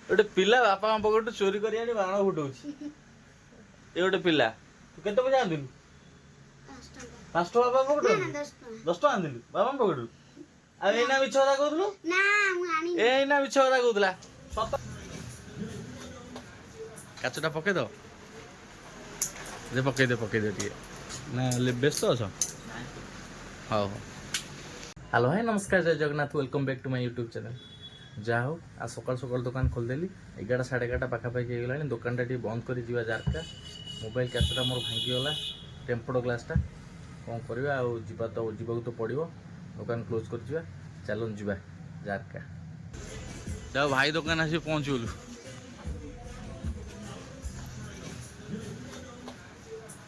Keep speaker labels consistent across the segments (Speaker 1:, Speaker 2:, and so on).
Speaker 1: ଗୋଟେ ପିଲା ବାପା ମା ପକେଟରୁ ଚୋରି କରି ଆଣି ବାଣ ଫୁଟଉଛି। ଏ ଗୋଟେ ପିଲା ତୁ କେତେ ପଇସା ଆଣିଥିଲୁ? 5 ଟଙ୍କା ବାପା ପକେଟରୁ? 10 ଟଙ୍କା ଆଣିଥିଲୁ ବାପା ପକେଟରୁ? ଆଉ ଏଇନା ମିଛ କଥା କହୁଥିଲୁ? ଏଇନା ମିଛ କଥା କହୁଥିଲା। ସତ କାଚଟା ପକେଇଦ ଯେ ପକେଇଦେ ଟିକେ ନା ବ୍ୟସ୍ତ ଅଛ? ହଉ ହଉ। ହ୍ୟାଲୋ ଭାଇ ନମସ୍କାର, ଜୟ Jagannath, welcome back to my YouTube channel. ଯାହା ହଉ ଆଉ ସକାଳୁ ସକାଳୁ ଦୋକାନ ଖୋଲିଦେଲି। 11ଟା 11:30 ପାଖାପାଖି ହେଇଗଲାଣି। ଦୋକାନଟା ଟିକେ ବନ୍ଦ କରି ଯିବା ଜାରକା। ମୋବାଇଲ କାଚଟା ମୋର ଭାଙ୍ଗିଗଲା, ଟେମ୍ପର୍ଡ ଗ୍ଲାସ୍ଟା। କ'ଣ କରିବା ଆଉ, ଯିବାକୁ ତ ପଡ଼ିବ। ଦୋକାନ କ୍ଲୋଜ୍ କରିଯିବା। ଚାଲନ୍ତୁ ଯିବା ଜାରକା। ଯାଉ ଭାଇ ଦୋକାନ ଆସିକି ପହଞ୍ଚିଗଲୁ।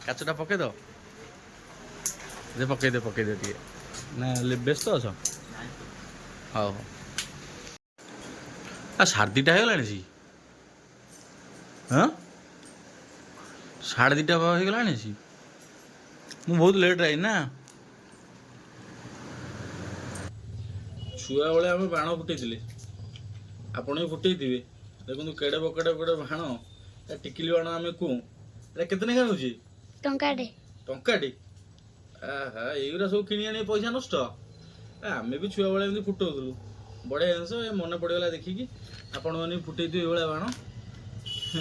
Speaker 1: କାଚଟା ପକେଇଦ ଯେ ପକେଇଦେ ଟିକେ ନା ବ୍ୟସ୍ତ ଅଛ? ହଉ ହଉ। ଆଉ 2:30 ହେଇଗଲାଣି ସି? ହଁ 2:30 ହେଇଗଲାଣି ସି? ମୁଁ ବହୁତ ଲେଟ୍ ଆଇଲି ନା। ଛୁଆବେଳେ ଆମେ ବାଣ ଫୁଟେଇଥିଲେ, ଆପଣ ବି ଫୁଟେଇଥିବେ। ଦେଖନ୍ତୁ କେଡ଼େ ବକେଡ଼େ ବାଣ, ଟିକିଲି ବାଣ ଆମେ କୁଁ। ଏଇଟା କେତେ ନେଖା ନେଉଛି? ଟଙ୍କାଟେ। ଆହା, ଏଇଗୁରା ସବୁ କିଣି ଆଣି ପଇସା ନଷ୍ଟ। ଆମେ ବି ଛୁଆବେଳେ ଏମିତି ଫୁଟଉଥିଲୁ। ବଢ଼ିଆ ଜିନିଷ, ମନେ ପଡ଼ିଗଲା ଦେଖିକି। ଆପଣମାନେ ବି ଫୁଟେଇଥିବେ ଏଇଭଳିଆ ବାଣ।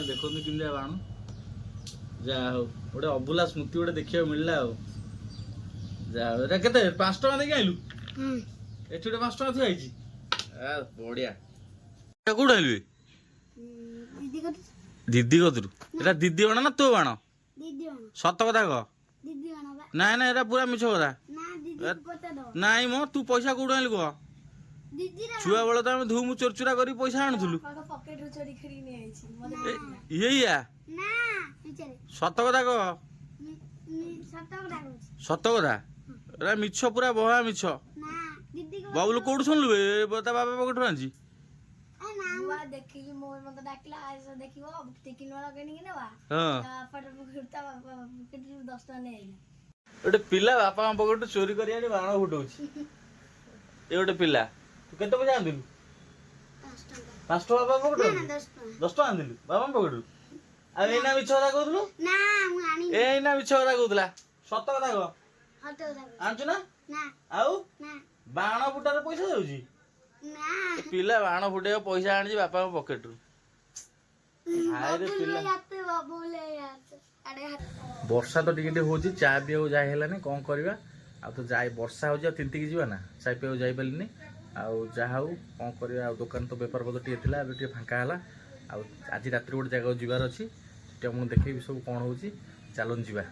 Speaker 1: ଦେଖନ୍ତୁ କେମିତିଆ ବାଣ। ଯାହା ହଉ ଗୋଟେ ଅଭୁଲା ସ୍ମୃତି ଗୋଟେ ଦେଖିବାକୁ ମିଳିଲା ଆଉ। ଯାହା ହଉ, ଏଇଟା କେତେ? 5 ଟଙ୍କା ଦେଇକି ଆଇଲୁ? ଏଠି ଗୋଟେ 5 ଟଙ୍କା ଥୁଆ ହେଇଛି। ବଢ଼ିଆ। ଏଇଟା କୋଉଠୁ ଆଇଲୁ? ଦିଦି କତିରୁ? ଏଇଟା ଦିଦି ବାଣ ନା ତୋ ବାଣ? ସତ କଥା କହ। ନାଇଁ ଏଇଟା ପୁରା ମିଛ କଥା। ନାଇଁ ମ, ତୁ ପଇସା କୋଉଠୁ ଆଣିଲୁ କହ? ଛୁଆ ବେଳେ ତ ଆମେ ଧୁମ ଚୋରଚୁରା କରି ପଇସା ଆଣୁଥିଲୁ। ଇଆ ସତ କଥା କହ। ସତ କଥା? ଏଟା ମିଛ, ପୁରା ବହା ମିଛ। ବାବୁଲୁ କୋଉଠୁ ଶୁଣିଲୁ? ତା ବାବା ପକେଟରୁ ଆଣିଛି। ଗୋଟେ ପିଲା ବାପା ମା ପକେଟରୁ ଚୋରି କରି ଆଣି ବାଣ ଫୁଟଉଛି। ଏ ଗୋଟେ ପିଲା ତୁ କେତେ ପଇସା ଆଣିଥିଲୁ? 5 ଟଙ୍କା ବାପା ପକେଟରୁ? 10 ଟଙ୍କା ଆଣିଥିଲୁ ବାପା ପକେଟରୁ? ଆଉ ଏଇନା ମିଛ କଥା କହୁଥିଲୁ? ଏଇନା ମିଛ କଥା କହୁଥିଲା। ସତ କଥା କହ। ଆଣିଛୁ ନା? ଆଉ ବାଣ ଫୁଟାରେ ପଇସା ଯାଉଛି? ପିଲା ବାଣ ଫୁଟେଇବା ପଇସା ଆଣିଛି ବାପାଙ୍କ ପକେଟରୁ। ବର୍ଷା ତ ଟିକେ ଟିକେ ହଉଛି, ଚା ପିଇବାକୁ ଯାଇ ହେଲାନି। କ'ଣ କରିବା ଆଉ, ତ ବର୍ଷା ହଉଛି ଆଉ ତିନ୍ତିକି ଯିବା ନା? ଚା ପିଇବାକୁ ଯାଇପାରିଲିନି। ଆଉ ଯାହା ହଉ, କ'ଣ କରିବା ଆଉ, ଦୋକାନ ତ ବେପାର ପତ୍ର ଟିକେ ଥିଲା, ଏବେ ଟିକେ ଫାଙ୍କା ହେଲା। ଆଉ ଆଜି ରାତିରେ ଗୋଟେ ଜାଗାକୁ ଯିବାର ଅଛି, ସେଠି ମୁଁ ଦେଖେଇବି ସବୁ କ'ଣ ହେଉଛି। ଚାଲନ୍ତୁ ଯିବା।